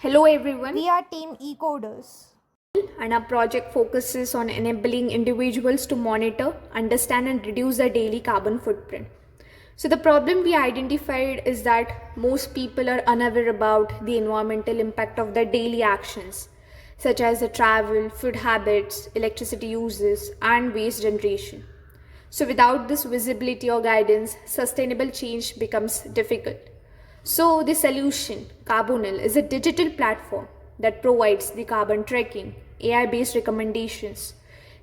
Hello everyone, We are Team Ecoders. and our project focuses on enabling individuals to monitor, understand, and reduce their daily carbon footprint. So, the problem we identified is that most people are unaware about the environmental impact of their daily actions, such as the travel, food habits, electricity uses, and waste generation. So, without this visibility or guidance, sustainable change becomes difficult. So, the solution, Carbonel, is a digital platform that provides the carbon tracking, AI based recommendations,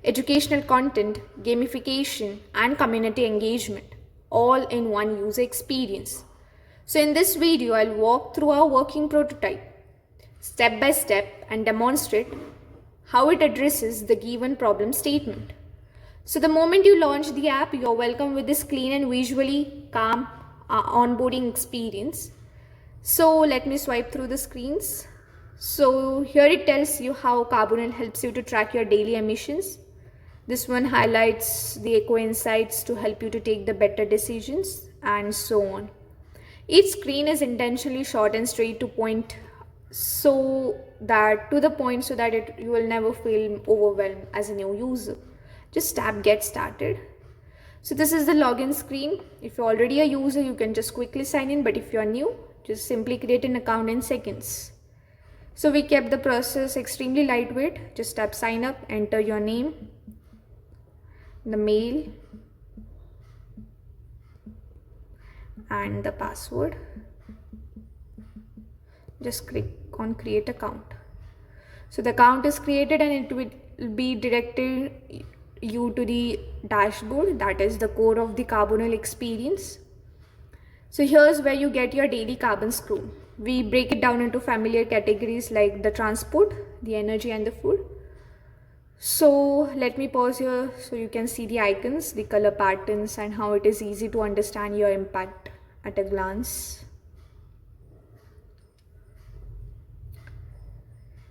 educational content, gamification, and community engagement, all in one user experience. So, in this video, I'll walk through our working prototype step by step and demonstrate how it addresses the given problem statement. So the moment you launch the app, you're welcome with this clean and visually calm onboarding experience. So let me swipe through the screens. So here it tells you how Carbonel helps you to track your daily emissions. This one highlights the eco insights to help you to take the better decisions and so on. Each screen is intentionally short and straight to point so that you will never feel overwhelmed as a new user. Just tap get started. So this is the login screen. If you're already a user, you can just quickly sign in, but if you're new, just simply create an account in seconds. So we kept the process extremely lightweight. Just tap sign up, enter your name, the mail, and the password. Just click on create account. So the account is created and it will be directed you to the dashboard, that is the core of the Carbonel experience. So here's where you get your daily carbon score. We break it down into familiar categories like the transport, the energy, and the food. So let me pause here so you can see the icons, the color patterns, and how it is easy to understand your impact at a glance.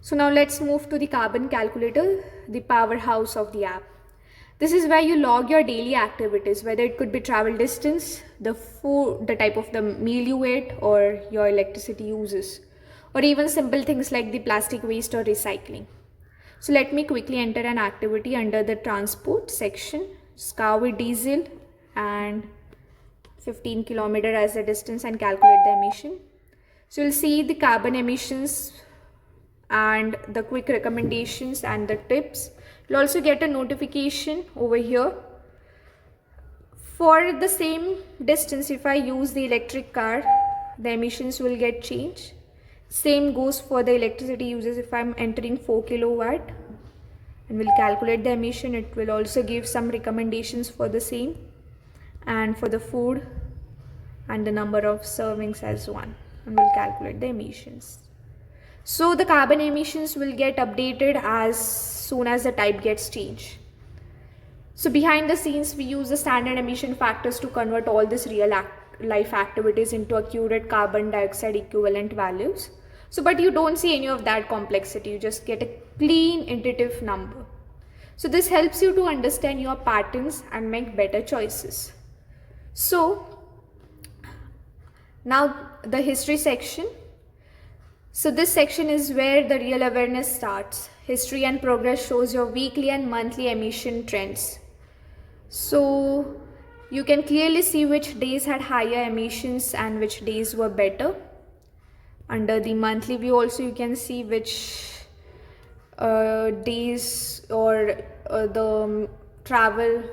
So now let's move to the carbon calculator, the powerhouse of the app. This is where you log your daily activities, whether it could be travel distance, the food, the type of the meal you ate, or your electricity uses, or even simple things like the plastic waste or recycling. So let me quickly enter an activity under the transport section, car with diesel and 15 kilometer as the distance and calculate the emission. So you'll see the carbon emissions and the quick recommendations and the tips. You'll also get a notification over here. For the same distance, if I use the electric car, the emissions will get changed. Same goes for the electricity uses. If I'm entering 4 kilowatt and will calculate the emission, it will also give some recommendations for the same, and for the food and the number of servings as one, and will calculate the emissions. So the carbon emissions will get updated as soon as the type gets changed. So behind the scenes, we use the standard emission factors to convert all these life activities into accurate carbon dioxide equivalent values. So, but you don't see any of that complexity. You just get a clean, intuitive number. So this helps you to understand your patterns and make better choices. So now the history section. So this section is where the real awareness starts. History and progress shows your weekly and monthly emission trends. So you can clearly see which days had higher emissions and which days were better. Under the monthly view also you can see which days or the travel,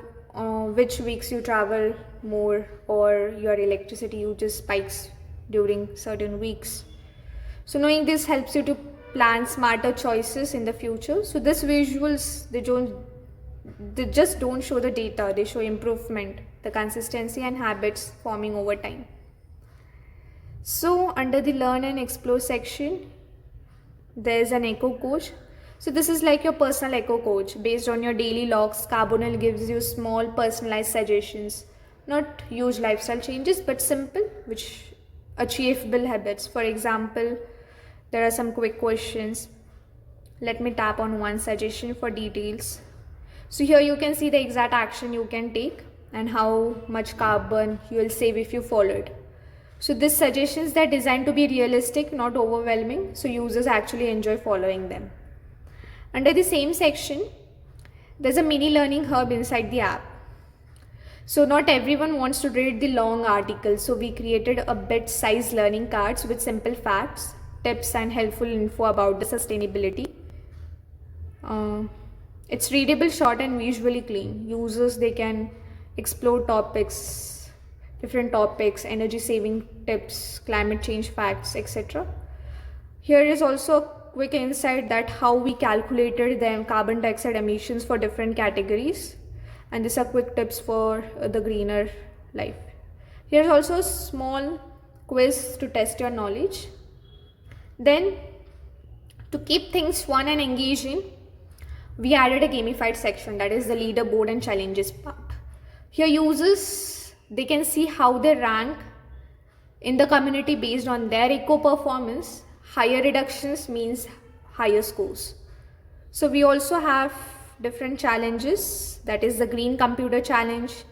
which weeks you travel more, or your electricity usage spikes during certain weeks. So knowing this helps you to plan smarter choices in the future. So these visuals, they just don't show the data, they show improvement, the consistency and habits forming over time. So under the learn and explore section, there's an eco coach. So this is like your personal eco coach. Based on your daily logs, Carbonel gives you small personalized suggestions, not huge lifestyle changes, but simple, which achievable habits. For example, there are some quick questions. Let me tap on one suggestion for details. So here you can see the exact action you can take and how much carbon you will save if you follow it. So these suggestions, they're designed to be realistic, not overwhelming, so users actually enjoy following them. Under the same section, there's a mini learning hub inside the app. So not everyone wants to read the long articles, so we created a bit-sized learning cards with simple facts, tips and helpful info about the sustainability. It's readable, short and visually clean. Users, they can explore different topics, energy saving tips, climate change facts, etc. Here is also a quick insight that how we calculated the carbon dioxide emissions for different categories, and these are quick tips for the greener life. Here's also a small quiz to test your knowledge. Then, to keep things fun and engaging, we added a gamified section, that is the leaderboard and challenges part. Here users, they can see how they rank in the community based on their eco performance. Higher reductions means higher scores. So we also have different challenges, that is the green computer challenge,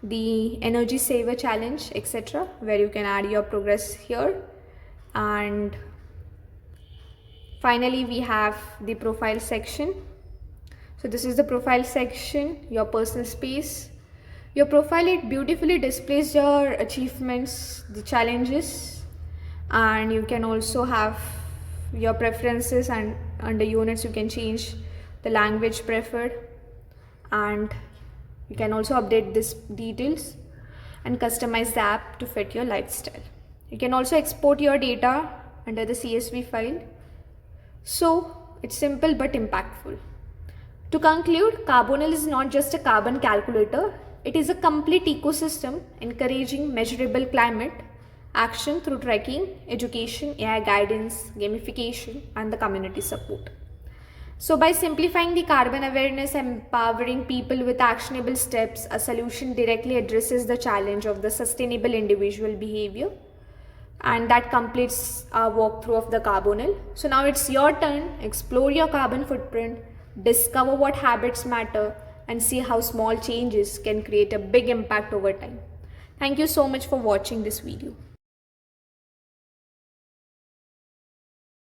the energy saver challenge, etc., where you can add your progress here. And finally we have the profile section. So this is the profile section, your personal space. Your profile, it beautifully displays your achievements, the challenges, and you can also have your preferences, and under units you can change the language preferred, and you can also update these details and customize the app to fit your lifestyle. You can also export your data under the CSV file. So it's simple but impactful. To conclude, Carbonell is not just a carbon calculator, it is a complete ecosystem encouraging measurable climate action through tracking, education, AI guidance, gamification, and the community support. So by simplifying the carbon awareness and empowering people with actionable steps, a solution directly addresses the challenge of the sustainable individual behavior. And that completes our walkthrough of the Carbonell. So now it's your turn. Explore your carbon footprint, discover what habits matter, and see how small changes can create a big impact over time. Thank you so much for watching this video.